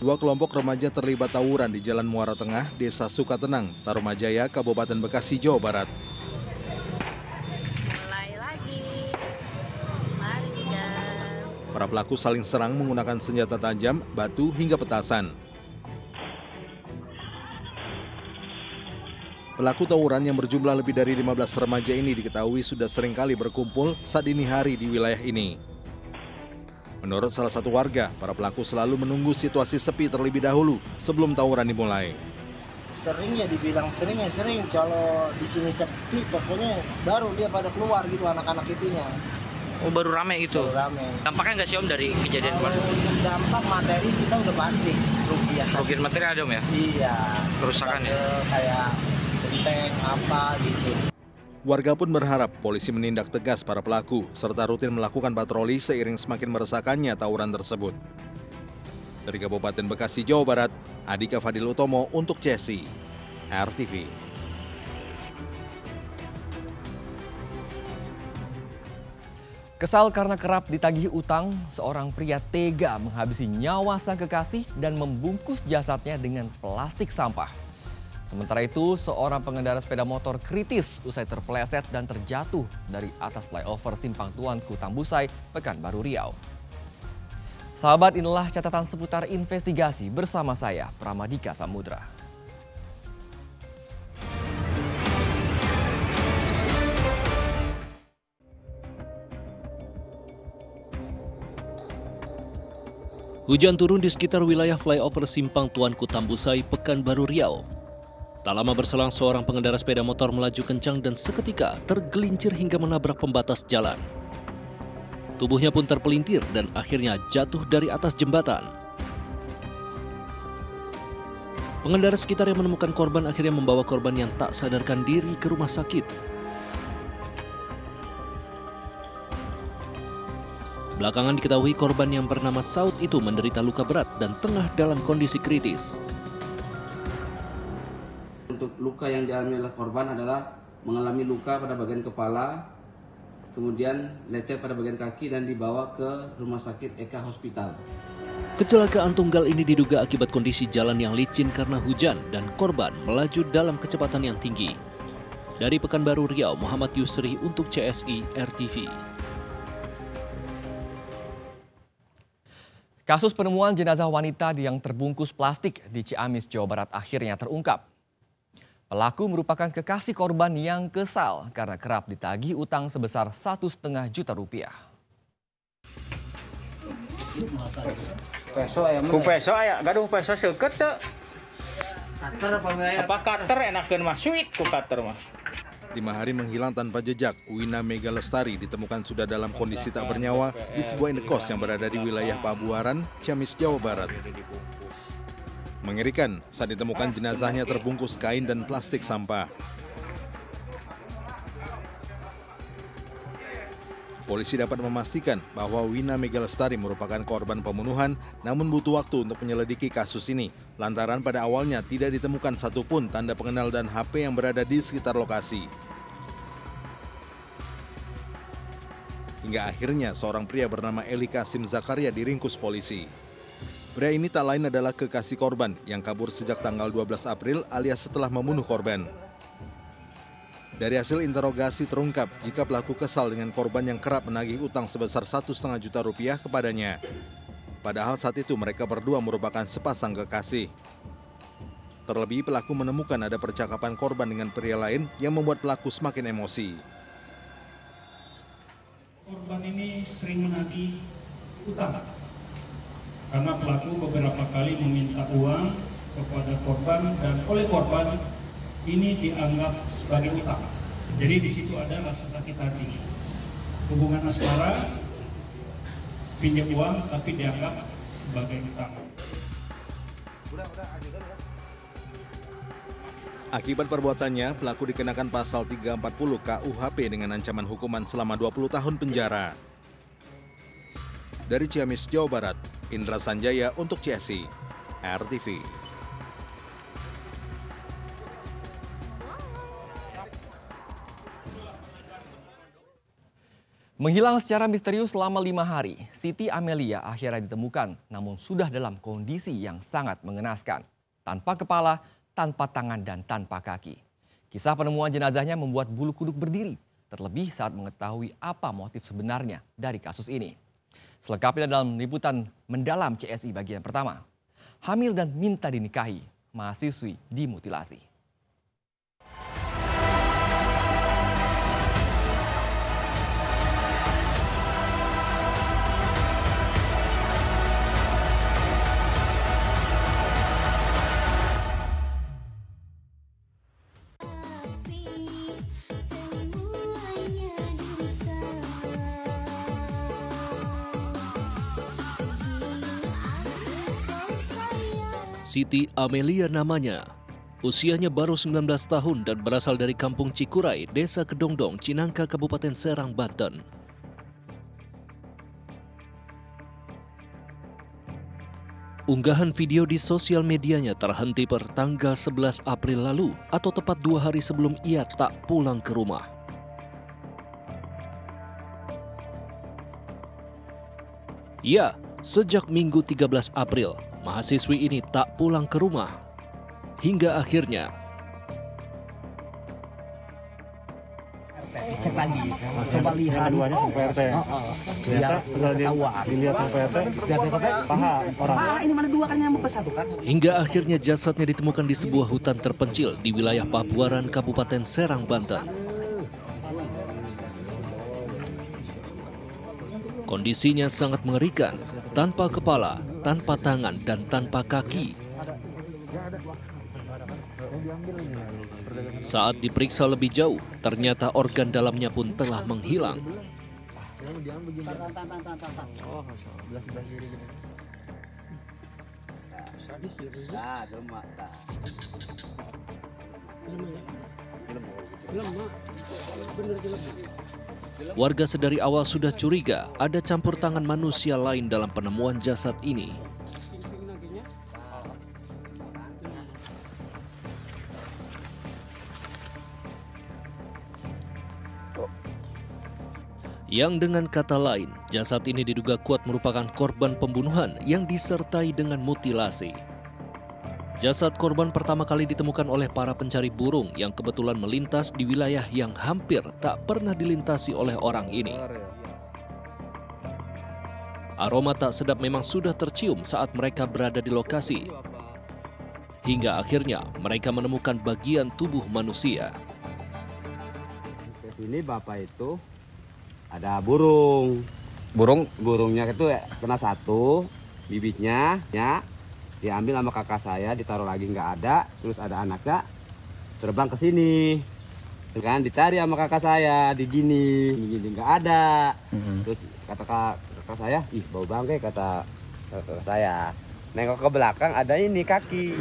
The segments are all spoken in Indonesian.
Dua kelompok remaja terlibat tawuran di Jalan Muara Tengah, Desa Sukatenang, Tarumajaya, Kabupaten Bekasi, Jawa Barat. Mulai lagi. Mari guys. Para pelaku saling serang menggunakan senjata tajam, batu, hingga petasan. Pelaku tawuran yang berjumlah lebih dari 15 remaja ini diketahui sudah seringkali berkumpul saat dini hari di wilayah ini. Menurut salah satu warga, para pelaku selalu menunggu situasi sepi terlebih dahulu sebelum tawuran dimulai. Sering ya dibilang sering. Kalau di sini sepi, pokoknya baru dia pada keluar gitu anak-anak itunya. Oh, baru rame gitu? Baru rame. Dampaknya nggak sih Om dari kejadian kemarin? Dampak materi kita udah pasti kerugian. Kerugian materi ada Om ya? Iya. Kerusakan ya? Kayak genteng apa gitu. Warga pun berharap polisi menindak tegas para pelaku serta rutin melakukan patroli seiring semakin meresahkannya tawuran tersebut. Dari Kabupaten Bekasi, Jawa Barat, Adika Fadil Utomo untuk CSI RTV. Kesal karena kerap ditagih utang, seorang pria tega menghabisi nyawa sang kekasih dan membungkus jasadnya dengan plastik sampah. Sementara itu, seorang pengendara sepeda motor kritis usai terpeleset dan terjatuh dari atas flyover Simpang Tuan Kutambusai, Pekanbaru Riau. Sahabat, inilah catatan seputar investigasi bersama saya, Pramadika Samudra. Hujan turun di sekitar wilayah flyover Simpang Tuan Kutambusai, Pekanbaru Riau. Tak lama berselang seorang pengendara sepeda motor melaju kencang dan seketika tergelincir hingga menabrak pembatas jalan. Tubuhnya pun terpelintir dan akhirnya jatuh dari atas jembatan. Pengendara sekitar yang menemukan korban akhirnya membawa korban yang tak sadarkan diri ke rumah sakit. Belakangan diketahui korban yang bernama Saud itu menderita luka berat dan tengah dalam kondisi kritis. Untuk luka yang dialami oleh korban adalah mengalami luka pada bagian kepala, kemudian lecet pada bagian kaki dan dibawa ke Rumah Sakit Eka Hospital. Kecelakaan tunggal ini diduga akibat kondisi jalan yang licin karena hujan dan korban melaju dalam kecepatan yang tinggi. Dari Pekanbaru Riau, Muhammad Yusri untuk CSI RTV. Kasus penemuan jenazah wanita yang terbungkus plastik di Ciamis, Jawa Barat akhirnya terungkap. Pelaku merupakan kekasih korban yang kesal karena kerap ditagih utang sebesar Rp1,5 juta. Peso aya, gaduh peso seukeut teu. Apa cutter enakeun mah suit ku cutter mah. 5 hari menghilang tanpa jejak, Wina Mega Lestari ditemukan sudah dalam kondisi tak bernyawa di sebuah indekos yang berada di wilayah Pabuaran, Ciamis, Jawa Barat. Mengerikan saat ditemukan jenazahnya terbungkus kain dan plastik sampah. Polisi dapat memastikan bahwa Wina Mega Lestari merupakan korban pembunuhan, namun butuh waktu untuk menyelidiki kasus ini, lantaran pada awalnya tidak ditemukan satupun tanda pengenal dan HP yang berada di sekitar lokasi. Hingga akhirnya seorang pria bernama Eli Kasim Zakaria diringkus polisi. Pria ini tak lain adalah kekasih korban yang kabur sejak tanggal 12 April alias setelah membunuh korban. Dari hasil interogasi terungkap jika pelaku kesal dengan korban yang kerap menagih utang sebesar Rp1,5 juta kepadanya. Padahal saat itu mereka berdua merupakan sepasang kekasih. Terlebih pelaku menemukan ada percakapan korban dengan pria lain yang membuat pelaku semakin emosi. Korban ini sering menagih utang. Karena pelaku beberapa kali meminta uang kepada korban dan oleh korban ini dianggap sebagai utang. Jadi di situ ada rasa sakit hati. Hubungan asmara, pinjam uang tapi dianggap sebagai utang. Akibat perbuatannya, pelaku dikenakan pasal 340 KUHP dengan ancaman hukuman selama 20 tahun penjara. Dari Ciamis, Jawa Barat, Indra Sanjaya untuk CSI RTV. Menghilang secara misterius selama 5 hari, Siti Amelia akhirnya ditemukan namun sudah dalam kondisi yang sangat mengenaskan. Tanpa kepala, tanpa tangan, dan tanpa kaki. Kisah penemuan jenazahnya membuat bulu kuduk berdiri, terlebih saat mengetahui apa motif sebenarnya dari kasus ini. Selengkapnya dalam liputan Mendalam CSI bagian pertama. Hamil dan minta dinikahi, mahasiswi dimutilasi. Siti Amelia namanya. Usianya baru 19 tahun dan berasal dari Kampung Cikuray, Desa Kedongdong, Cinangka, Kabupaten Serang, Banten. Unggahan video di sosial medianya terhenti per tanggal 11 April lalu atau tepat 2 hari sebelum ia tak pulang ke rumah. Ya, sejak Minggu 13 April, mahasiswi ini tak pulang ke rumah. Hingga akhirnya cek lagi, coba lihat keduanya sama PRT. Ternyata setelah dilihat sama PRT, paha orang. Ini mana dua kan nyamuk ke satu kan? Hingga akhirnya jasadnya ditemukan di sebuah hutan terpencil di wilayah Pabuaran, Kabupaten Serang, Banten. Kondisinya sangat mengerikan, tanpa kepala, tanpa tangan, dan tanpa kaki. Saat diperiksa lebih jauh, ternyata organ dalamnya pun telah menghilang. Warga sedari awal sudah curiga ada campur tangan manusia lain dalam penemuan jasad ini. Yang dengan kata lain, jasad ini diduga kuat merupakan korban pembunuhan yang disertai dengan mutilasi. Jasad korban pertama kali ditemukan oleh para pencari burung yang kebetulan melintas di wilayah yang hampir tak pernah dilintasi oleh orang ini. Aroma tak sedap memang sudah tercium saat mereka berada di lokasi. Hingga akhirnya mereka menemukan bagian tubuh manusia. Di sini Bapak itu ada burungnya itu kena satu, bibitnya diambil sama kakak saya, ditaruh lagi nggak ada, terus ada anaknya terbang ke sini, kan dicari sama kakak saya di gini nggak ada, terus kata kakak saya, ih bau bangke, kata kakak saya, nengok ke belakang ada ini kaki.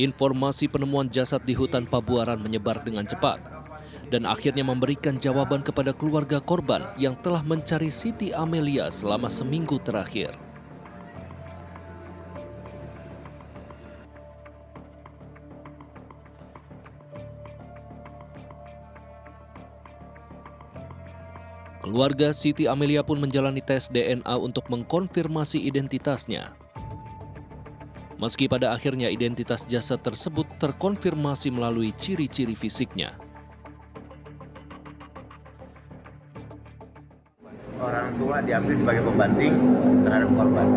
Informasi penemuan jasad di hutan Pabuaran menyebar dengan cepat dan akhirnya memberikan jawaban kepada keluarga korban yang telah mencari Siti Amelia selama seminggu terakhir. Keluarga Siti Amelia pun menjalani tes DNA untuk mengkonfirmasi identitasnya. Meski pada akhirnya identitas jasad tersebut terkonfirmasi melalui ciri-ciri fisiknya. Orang tua diambil sebagai pembanding terhadap korban.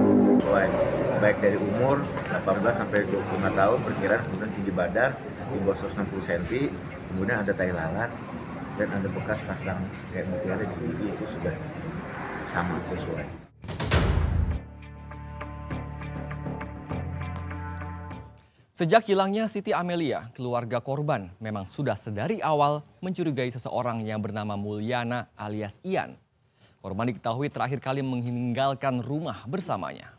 Baik dari umur 18 sampai 25 tahun perkiraan, kemudian tinggi badan di bawah 160 cm, kemudian ada tai lalat dan ada bekas pasang kayak mutiara di gigi, itu sudah sama sesuai. Sejak hilangnya Siti Amelia, keluarga korban memang sudah sedari awal mencurigai seseorang yang bernama Mulyana alias Ian. Korban diketahui terakhir kali meninggalkan rumah bersamanya.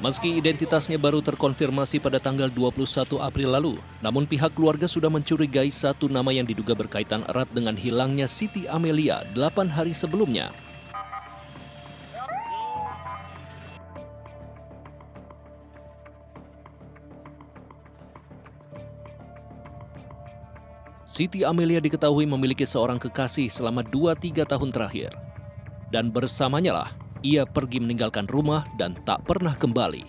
Meski identitasnya baru terkonfirmasi pada tanggal 21 April lalu, namun pihak keluarga sudah mencurigai satu nama yang diduga berkaitan erat dengan hilangnya Siti Amelia 8 hari sebelumnya. Siti Amelia diketahui memiliki seorang kekasih selama 2-3 tahun terakhir. Dan bersamanya lah, ia pergi meninggalkan rumah dan tak pernah kembali.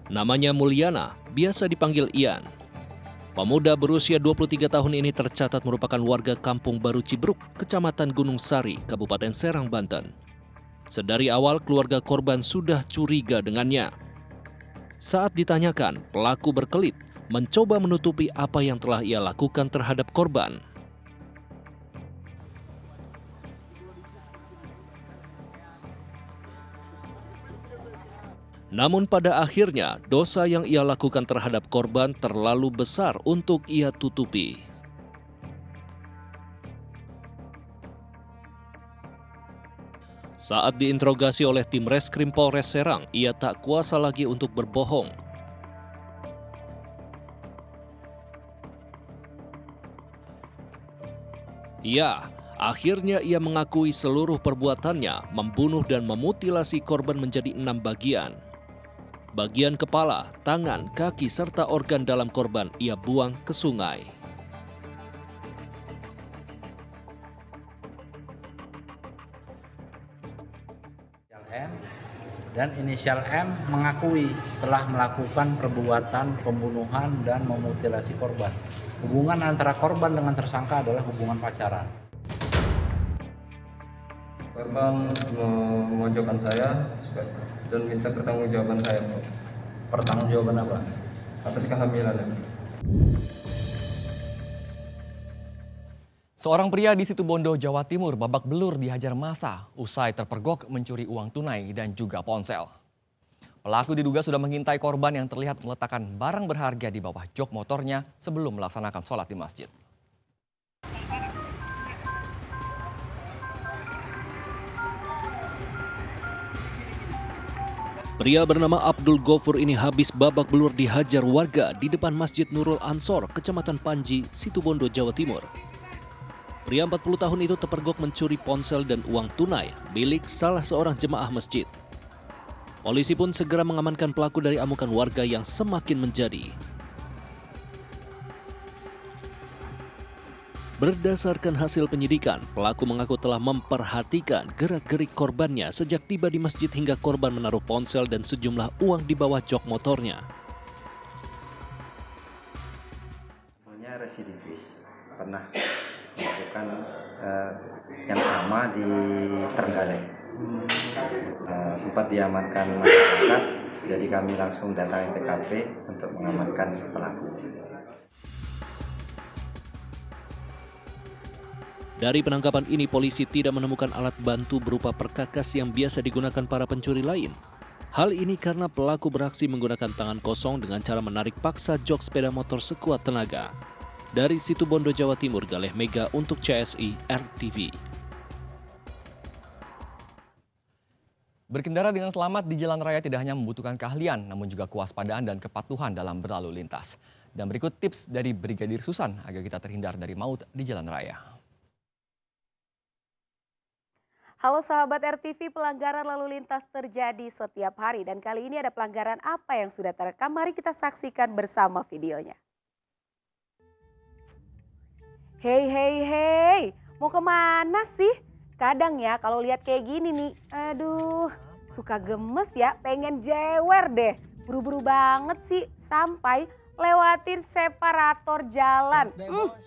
Namanya Mulyana, biasa dipanggil Ian. Pemuda berusia 23 tahun ini tercatat merupakan warga Kampung Baru Cibruk, Kecamatan Gunung Sari, Kabupaten Serang, Banten. Sedari awal keluarga korban sudah curiga dengannya. Saat ditanyakan, pelaku berkelit, mencoba menutupi apa yang telah ia lakukan terhadap korban. Namun pada akhirnya, dosa yang ia lakukan terhadap korban terlalu besar untuk ia tutupi. Saat diinterogasi oleh tim Reskrim Polres Serang, ia tak kuasa lagi untuk berbohong. Ya, akhirnya ia mengakui seluruh perbuatannya, membunuh dan memutilasi korban menjadi 6 bagian. Bagian kepala, tangan, kaki, serta organ dalam korban ia buang ke sungai. Dan inisial M mengakui telah melakukan perbuatan pembunuhan dan memutilasi korban. Hubungan antara korban dengan tersangka adalah hubungan pacaran. Korban memojokkan saya dan minta pertanggungjawaban saya. Pertanggungjawaban apa? Atas kehamilan. Seorang pria di Situbondo, Jawa Timur babak belur dihajar massa usai terpergok mencuri uang tunai dan juga ponsel. Pelaku diduga sudah mengintai korban yang terlihat meletakkan barang berharga di bawah jok motornya sebelum melaksanakan sholat di masjid. Pria bernama Abdul Gofur ini habis babak belur dihajar warga di depan Masjid Nurul Ansor, Kecamatan Panji, Situbondo, Jawa Timur. Pria 40 tahun itu terpergok mencuri ponsel dan uang tunai milik salah seorang jemaah masjid. Polisi pun segera mengamankan pelaku dari amukan warga yang semakin menjadi. Berdasarkan hasil penyidikan, pelaku mengaku telah memperhatikan gerak-gerik korbannya sejak tiba di masjid hingga korban menaruh ponsel dan sejumlah uang di bawah jok motornya. Sebenarnya residivis, pernah melakukan yang sama di Trenggalek. Sempat diamankan masyarakat, jadi kami langsung datangi TKP untuk mengamankan pelaku. Dari penangkapan ini, polisi tidak menemukan alat bantu berupa perkakas yang biasa digunakan para pencuri lain. Hal ini karena pelaku beraksi menggunakan tangan kosong dengan cara menarik paksa jok sepeda motor sekuat tenaga. Dari Situbondo, Jawa Timur, Galeh Mega untuk CSI RTV. Berkendara dengan selamat di jalan raya tidak hanya membutuhkan keahlian, namun juga kewaspadaan dan kepatuhan dalam berlalu lintas. Dan berikut tips dari Brigadir Susan agar kita terhindar dari maut di jalan raya. Halo sahabat RTV, pelanggaran lalu lintas terjadi setiap hari dan kali ini ada pelanggaran apa yang sudah terekam? Mari kita saksikan bersama videonya. Hei, mau kemana sih? Kadang ya kalau lihat kayak gini nih, aduh suka gemes ya, pengen jewer deh. Buru-buru banget sih sampai lewatin separator jalan.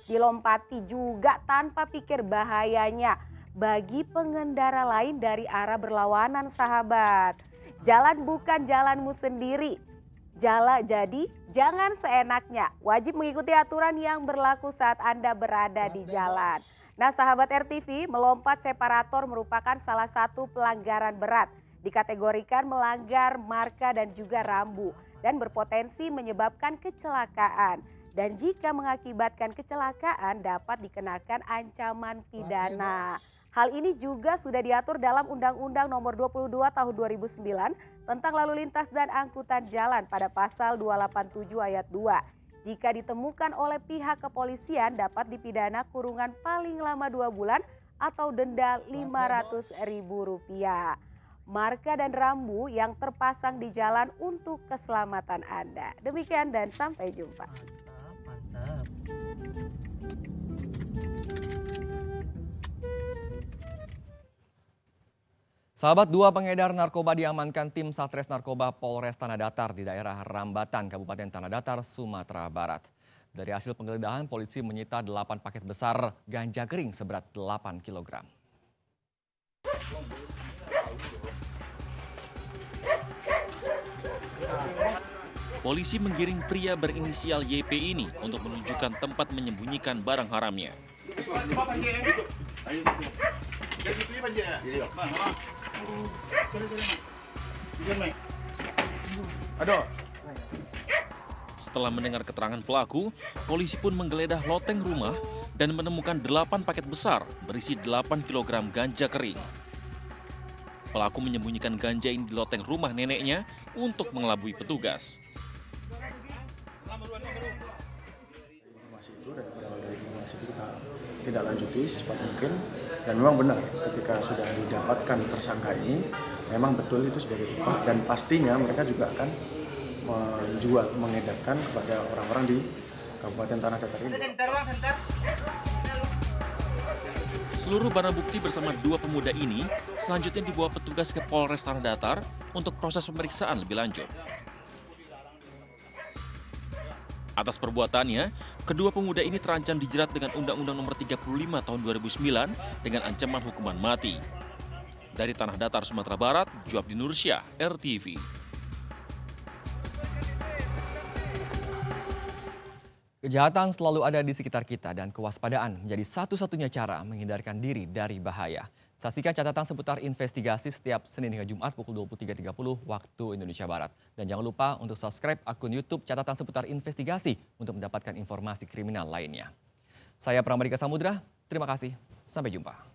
Dilompati juga tanpa pikir bahayanya bagi pengendara lain dari arah berlawanan sahabat. Jalan bukan jalanmu sendiri. Jadi jangan seenaknya. Wajib mengikuti aturan yang berlaku saat Anda berada di jalan. Nah sahabat RTV, melompat separator merupakan salah satu pelanggaran berat. Dikategorikan melanggar marka dan juga rambu. Dan berpotensi menyebabkan kecelakaan. dan jika mengakibatkan kecelakaan dapat dikenakan ancaman pidana. Hal ini juga sudah diatur dalam Undang-Undang Nomor 22 Tahun 2009 tentang lalu lintas dan angkutan jalan pada pasal 287 ayat 2. Jika ditemukan oleh pihak kepolisian dapat dipidana kurungan paling lama 2 bulan atau denda Rp500.000. Marka dan rambu yang terpasang di jalan untuk keselamatan Anda. Demikian dan sampai jumpa. Sahabat, 2 pengedar narkoba diamankan tim Satres Narkoba Polres Tanah Datar di daerah Rambatan, Kabupaten Tanah Datar, Sumatera Barat. Dari hasil penggeledahan, polisi menyita 8 paket besar ganja kering seberat 8 kg. Polisi menggiring pria berinisial YP ini untuk menunjukkan tempat menyembunyikan barang haramnya. Setelah mendengar keterangan pelaku, polisi pun menggeledah loteng rumah dan menemukan 8 paket besar berisi 8 kg ganja kering. Pelaku menyembunyikan ganja ini di loteng rumah neneknya untuk mengelabui petugas. Informasi itu dan berawal dari informasi itu kita tidak lanjuti secepat mungkin, dan memang benar ketika sudah didapatkan tersangka ini memang betul itu sebagai upah, dan pastinya mereka juga akan menjual, mengedarkan kepada orang-orang di Kabupaten Tanah Datar ini. Seluruh barang bukti bersama 2 pemuda ini selanjutnya dibawa petugas ke Polres Tanah Datar untuk proses pemeriksaan lebih lanjut. Atas perbuatannya, kedua pemuda ini terancam dijerat dengan Undang-Undang Nomor 35 Tahun 2009 dengan ancaman hukuman mati. Dari Tanah Datar, Sumatera Barat, Juabdi Nursyah, RTV. Kejahatan selalu ada di sekitar kita dan kewaspadaan menjadi satu-satunya cara menghindarkan diri dari bahaya. Saksikan catatan seputar investigasi setiap Senin hingga Jumat pukul 23.30 waktu Indonesia Barat. Dan jangan lupa untuk subscribe akun YouTube Catatan Seputar Investigasi untuk mendapatkan informasi kriminal lainnya. Saya Pramadika Samudra, terima kasih. Sampai jumpa.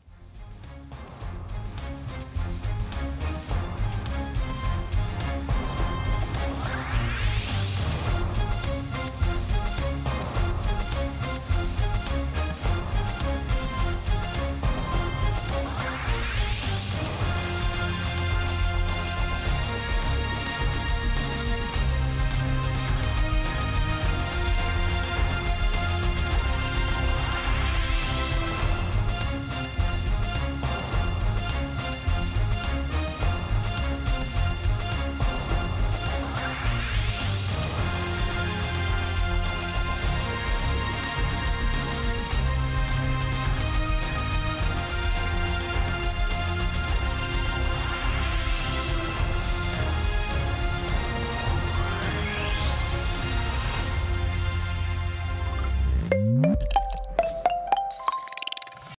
Thank you.